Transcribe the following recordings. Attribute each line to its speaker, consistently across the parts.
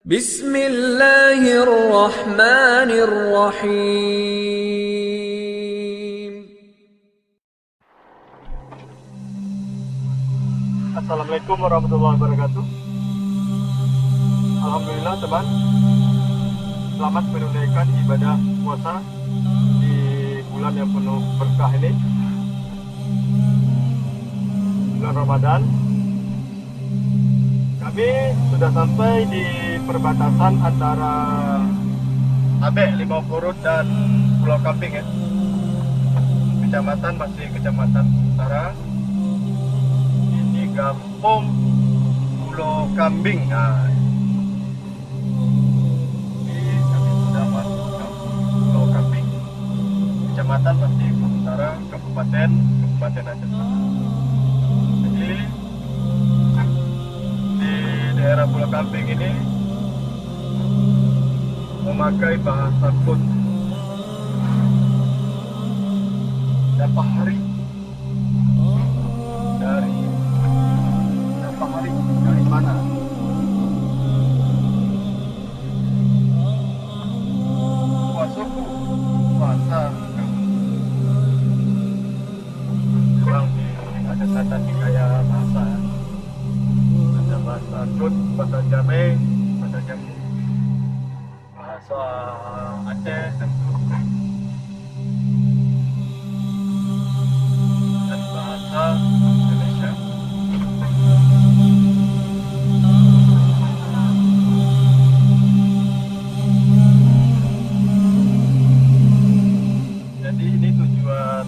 Speaker 1: Bismillahirrahmanirrahim.
Speaker 2: Assalamualaikum warahmatullahi wabarakatuh. Alhamdulillah teman, selamat menunaikan ibadah puasa di bulan yang penuh berkah ini, bulan Ramadan. Kami sudah sampai di perbatasan antara Abe, Limau Purut dan Pulau Kambing ya. Kecamatan masih Kecamatan Utara. Ini Kampung Pulau Kambing. Nah, ini kami sudah masuk Kampung Pulau Kambing. Kecamatan masih Utara, Kabupaten Aceh. Jadi di daerah Pulau Kambing ini memakai bahasa Kun. Berapa hari dari mana? Puasa kurang ada kata kayak bahasa, ada bahasa Kun, bahasa Jame, bahasa Aceh dan bahasa Indonesia. Jadi ini tujuan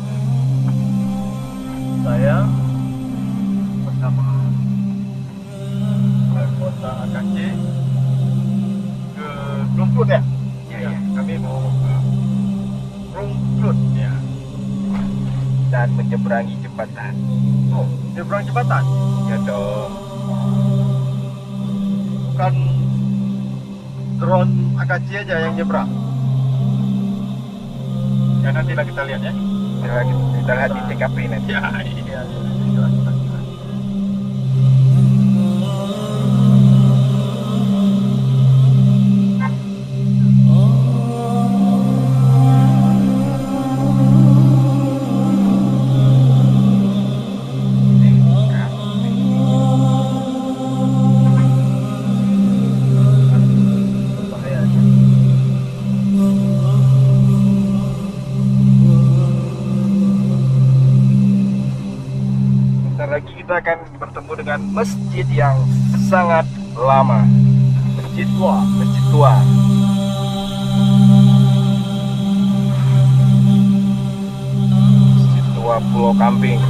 Speaker 2: saya bersama kota AKC ke Rungkut ya? Ya. Kami mau ke Rungkut ya.
Speaker 3: Dan menyeberangi jembatan.
Speaker 2: Oh, nyebrang jembatan?
Speaker 3: Ya dong.
Speaker 2: Bukan drone AKC aja yang nyebrang. Ya nantilah kita lihat ya.
Speaker 3: Kita lihat di TKP nanti.
Speaker 2: Ya, iya.
Speaker 3: Lagi kita akan bertemu dengan masjid yang sangat lama. Masjid tua. Masjid tua Pulau Kambing.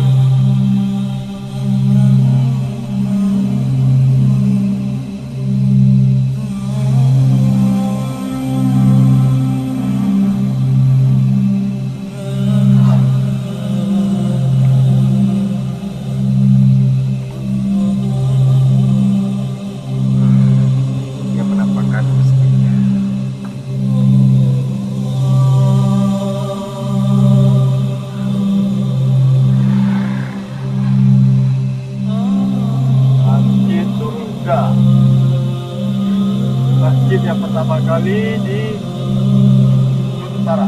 Speaker 3: Masjid yang pertama kali di Utara.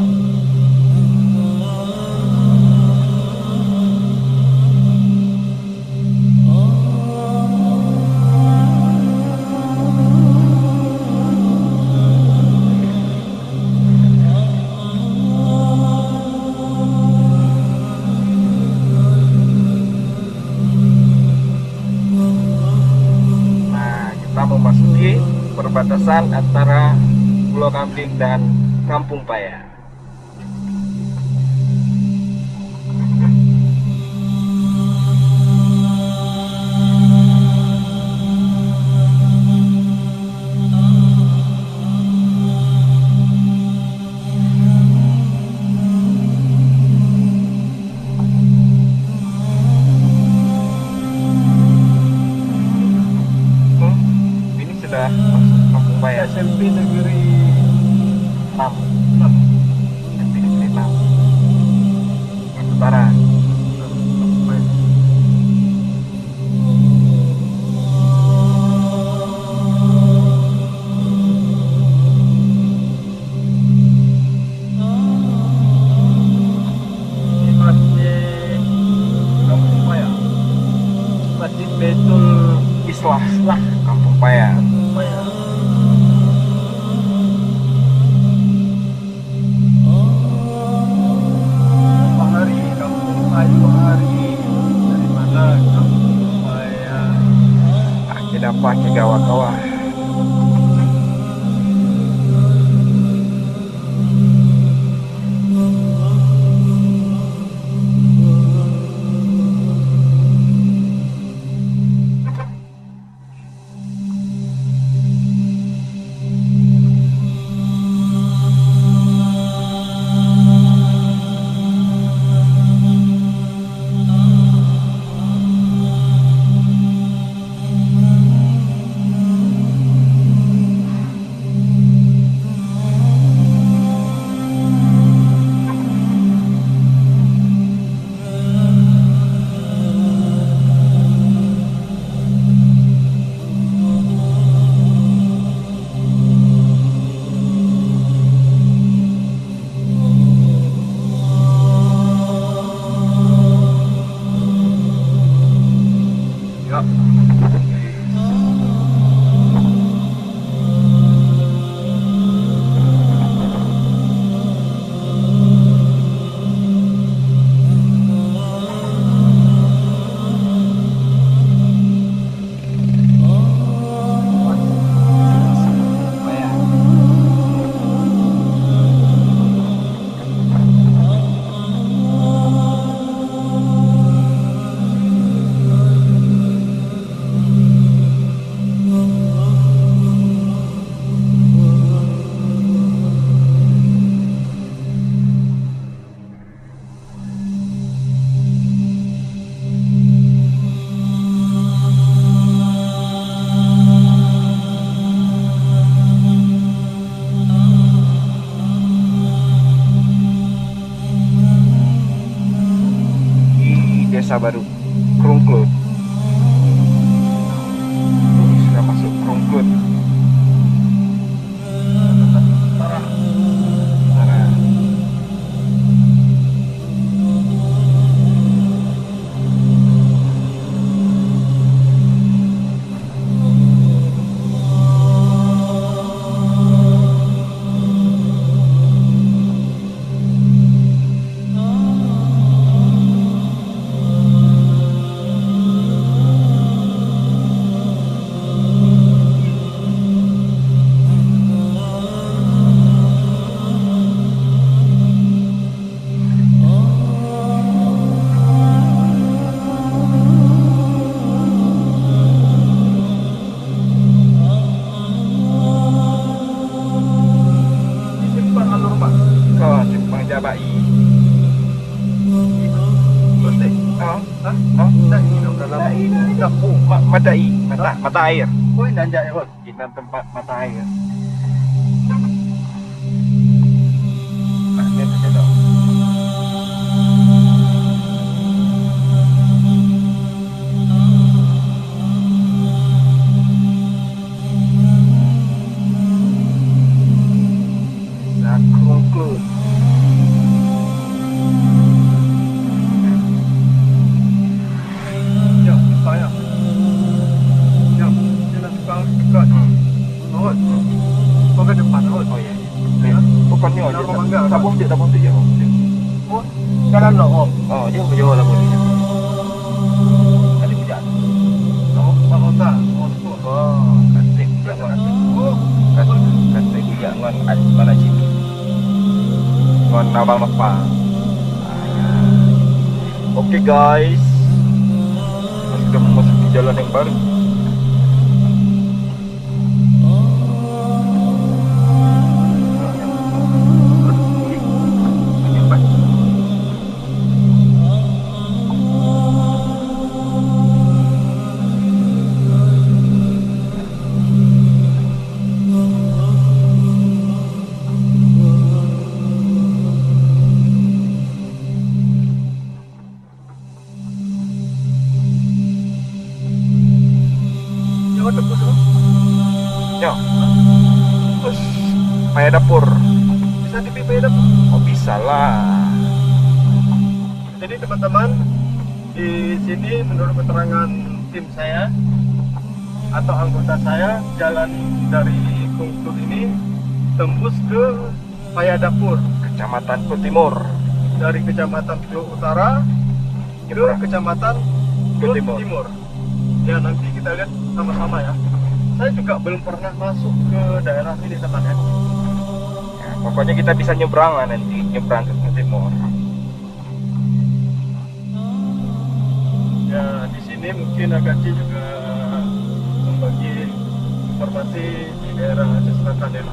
Speaker 3: Nah, kita memasuki perbatasan antara Pulau Kambing dan Kampung Paya. Ini sudah masuk Kampung Paya.
Speaker 2: SMP Negeri
Speaker 3: 6. SMP Negeri 6. Utara. desa baru Krungklut. Sudah masuk Krungklut.
Speaker 2: Parah.
Speaker 3: Parah. Jabai. Mata air.
Speaker 2: Oh, ini nanjak ya, Bos.
Speaker 3: Ini tempat mata air. Krungklut.
Speaker 2: Ya, saya. Ya, jangan tukang dekat. Bos. Kau ke depan, Bos.
Speaker 3: Oh iya. Ya. Bukannya aja.
Speaker 2: Kenapa bangga?
Speaker 3: Tak bontik ya.
Speaker 2: Oh, jalan lo.
Speaker 3: Oh, dia menjual lah bontiknya. Tadi berjalan.
Speaker 2: Oh, Pak Kota.
Speaker 3: Oh, kasih.
Speaker 2: Oh,
Speaker 3: Kasih juga ngon mana sih? Ngon abang Mekpang. Oke guys, sudah memasuki jalan yang baru. Ya, terus paya dapur.
Speaker 2: bisa dipipih dapur.
Speaker 3: Oh bisa lah.
Speaker 2: Jadi teman-teman, di sini menurut keterangan tim saya atau anggota saya, jalan dari Krungklut ini tembus ke Payadapur,
Speaker 3: Kecamatan Kutimur.
Speaker 2: dari Kecamatan Klut Utara ke Kecamatan Klut
Speaker 3: Timur.
Speaker 2: Timur. Ya, nanti kita lihat sama-sama ya. Saya juga belum pernah masuk ke daerah ini teman ya.
Speaker 3: Ya, pokoknya kita bisa nyebrang lah nanti, nyebrang ke Kutimur.
Speaker 2: Ya, di sini mungkin Agaci juga membagi informasi di daerah Aceh Selatan ya.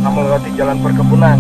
Speaker 3: Melewati jalan perkebunan.